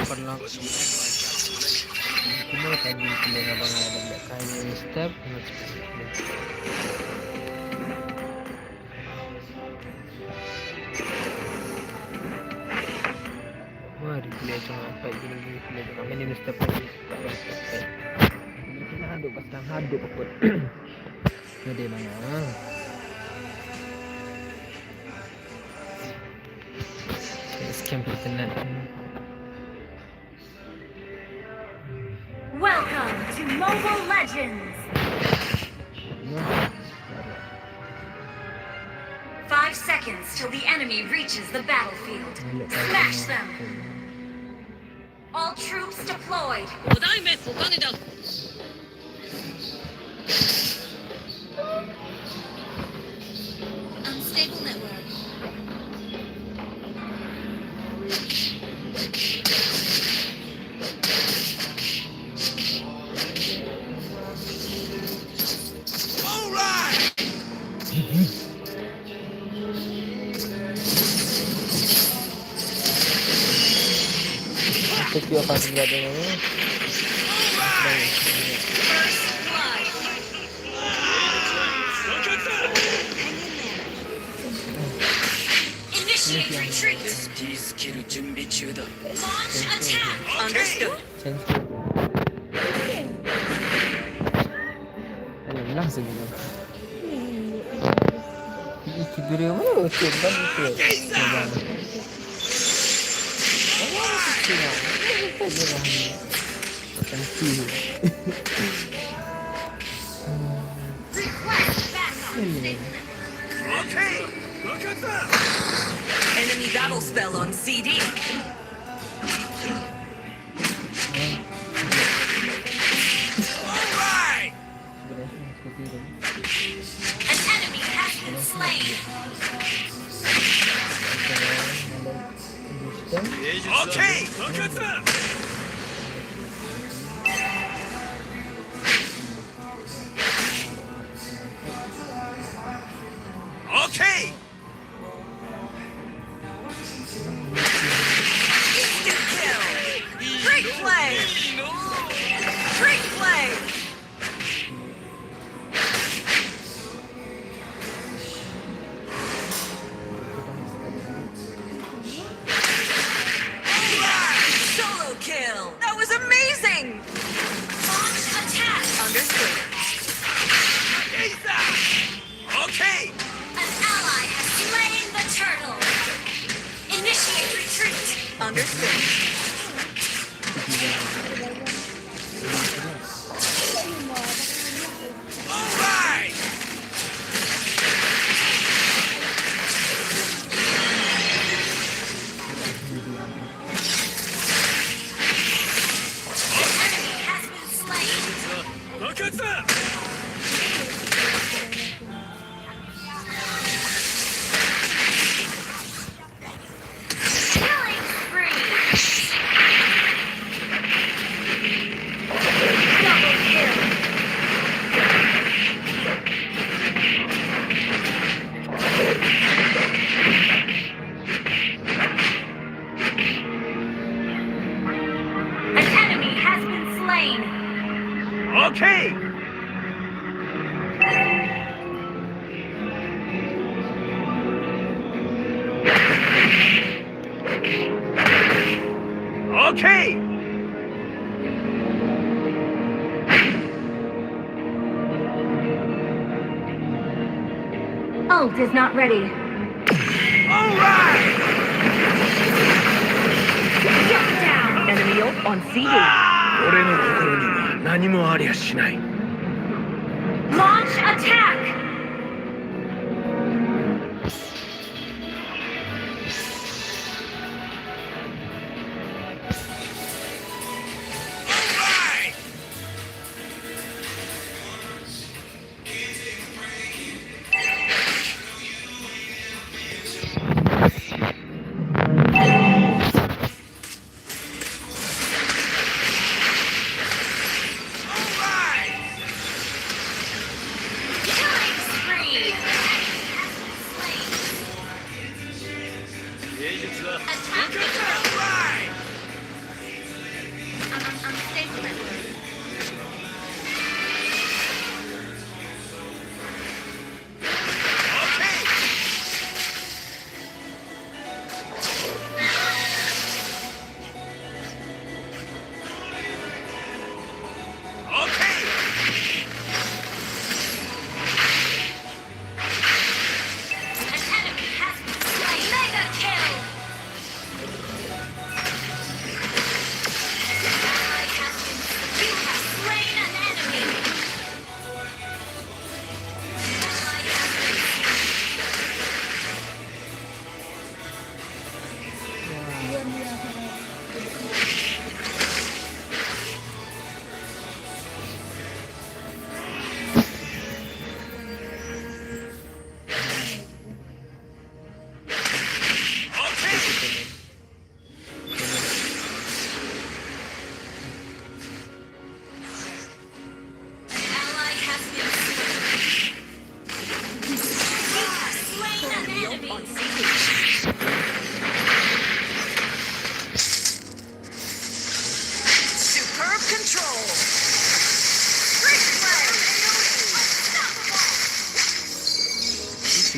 pernah kumul tadi pilih abang ada kayak step wah dipilih cuma apa gini pilih kami ini step lagi ini hadap pasang hadap pun gede banget scam pertenan. Welcome to Mobile Legends! 5 seconds till the enemy reaches the battlefield. Smash them! All troops deployed! 5代目ソカネだ Unstable network. Video akan menjadi ini. First blood. Initiate retreat. Launch attack. Understood. Ayo langsung gitu. Iki dulu mana ucap kan itu. Request backup. Enemy battle spell on CD. An enemy has been slain. Okay. Instant kill. Great play. Great play. Solo kill. That was amazing. Launch attack. Understood. Okay. An ally has slain the turtle. Initiate retreat. Understood. All right. Enemy has been slain. Look at that. Killing spree. Double kill. An enemy has been slain. Okay. Okay. Ult is not ready. All right. Shut down. Enemy ult on CD. 俺の心には何もありゃしない。 Launch attack. Killing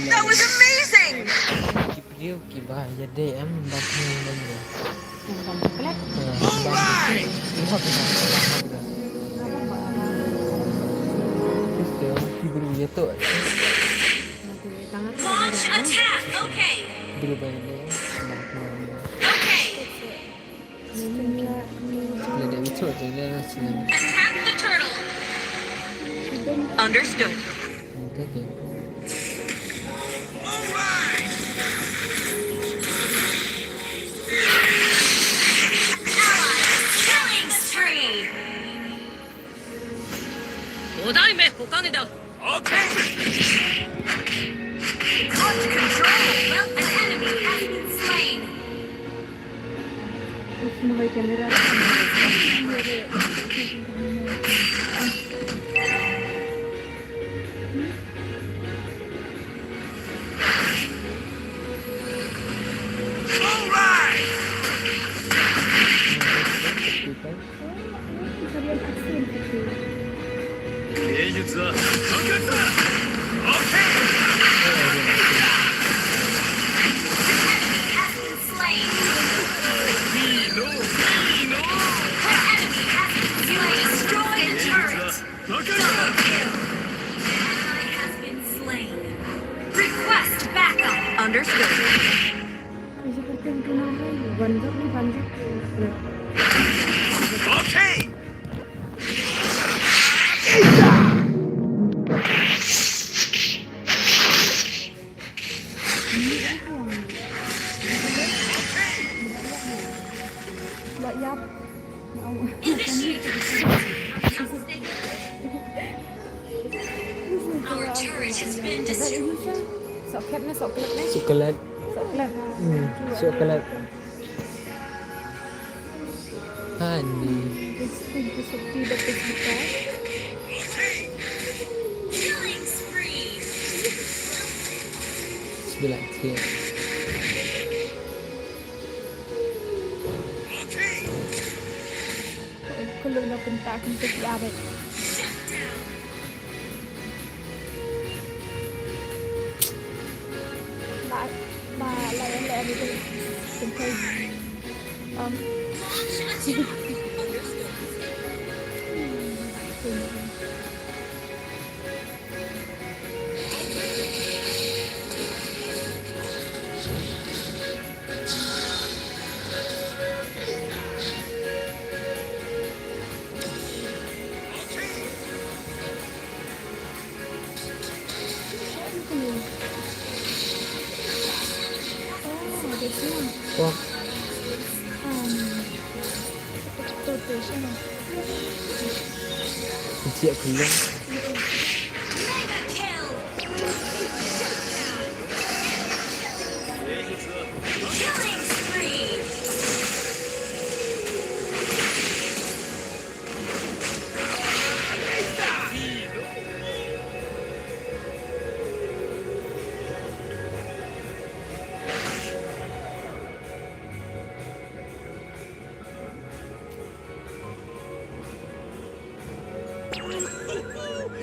That was amazing! Kipriu kibah jadi membantu lagi. Yang coklat. Lihat Kita kipriu jatuh. Tangan Launch attack. Okay. Dulu banyak Okay. Bila dia bicu tu dia senang. Attack the turtle. Understood. Okay. Ally killing spree. 5代目お金だ Clutch control. Well, an enemy has been slain. Semua kamera. Kalian aksen itu. 芸術は完結だ。 Has been slain. An enemy has been slain. Destroy a turret. Double kill. An ally has been slain. Request backup. Understood. Seperti yang kemarin, banjir. Mbak Yap. Ya Allah. Initiate retreat. Our turret has been destroyed. Soklat ni. Coklat. Soklat. Coklat. Hani. Seperti dapat kita. Killing spree. 9 tiap. Kalau nak pentak kita siaret. Shut down. Layan itu sampai Launch attack. ada semua. Wah, Betul sana. siap belum? Mega kill. Killing spree.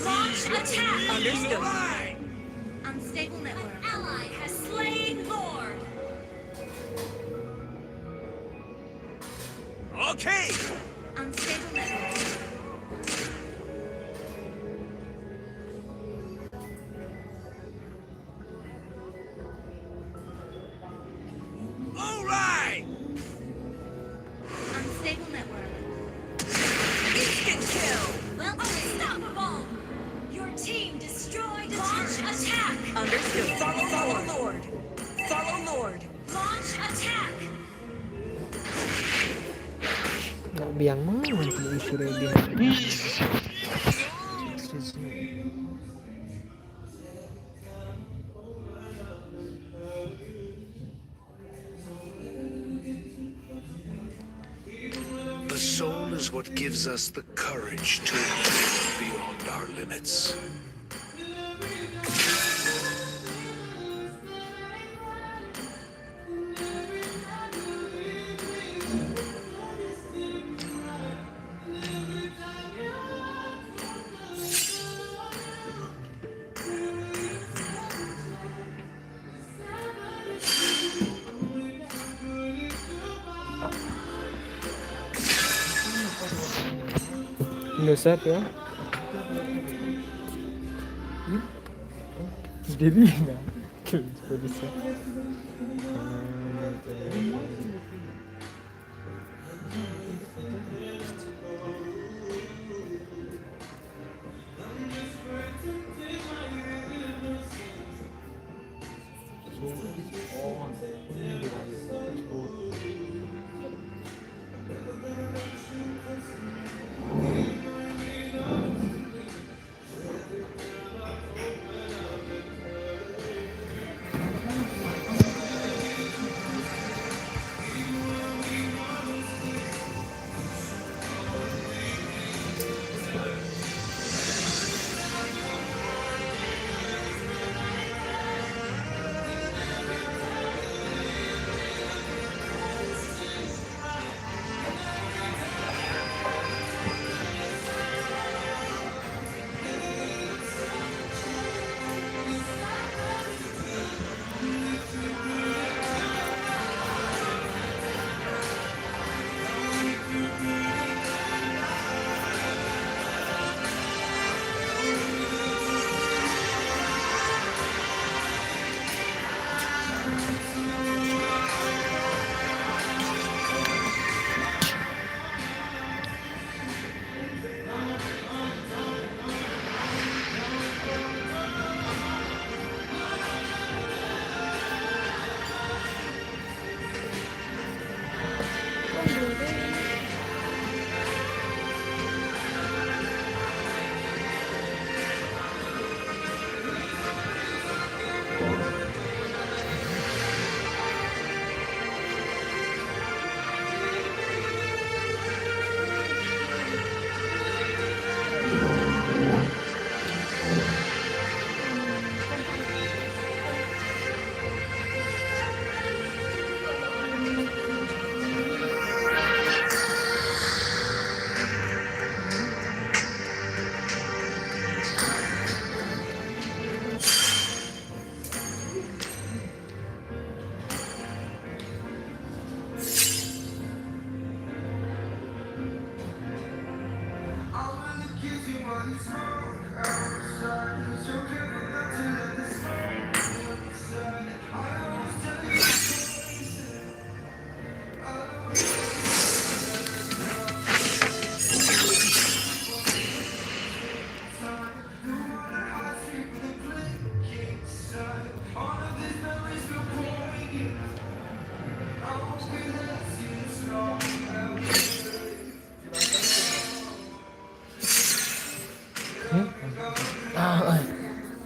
Launch attack. Understood. Unstable network. An ally has slain Lord. Okay. Unstable network. All right. Unstable network. Instant kill. Well, unstoppable. Your team destroyed a launch attack. Understood. Follow Lord. Follow Lord. Launch attack. Nak biang mana untuk isi dia? The soul is what gives us the courage to live beyond our limits. Indosat ya. Jadi nggak bisa.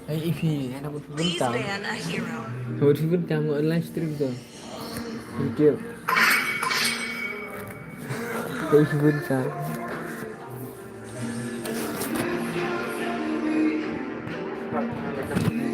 Ay EP này nó một vốn Please tạm. ban a hero. Một vốn tạm ở livestream rồi. Thank you. Vốn tạm. Hãy subscribe cho kênh Ghiền Mì Gõ để không bỏ lỡ